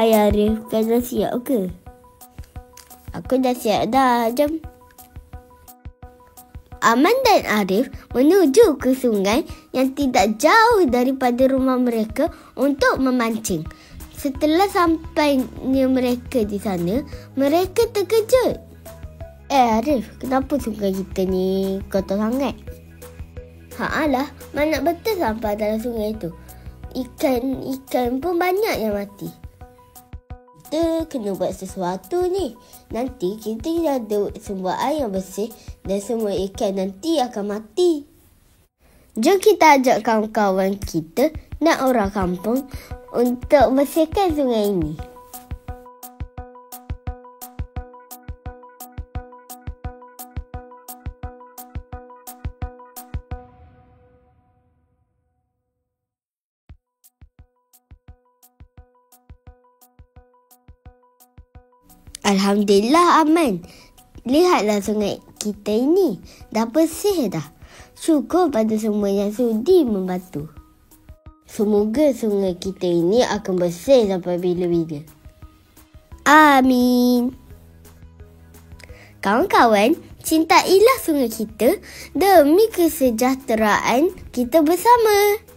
Hai Arif, kau dah siap ke? Aku dah siap dah, jom. Aman dan Arif menuju ke sungai yang tidak jauh daripada rumah mereka untuk memancing. Setelah sampainya mereka di sana, mereka terkejut. Arif, kenapa sungai kita ni kotor sangat? Haalah, mana betul sampah dalam sungai tu. Ikan pun banyak yang mati. Kita kena buat sesuatu ni. Nanti kita tidak ada sumber air yang bersih dan semua ikan nanti akan mati. Jom kita ajak kawan-kawan kita dan orang kampung untuk bersihkan sungai ini. Alhamdulillah aman. Lihatlah sungai kita ini. Dah bersih dah. Syukur pada semua yang sudi membantu. Semoga sungai kita ini akan bersih sampai bila-bila. Amin. Kawan-kawan, cintailah sungai kita demi kesejahteraan kita bersama.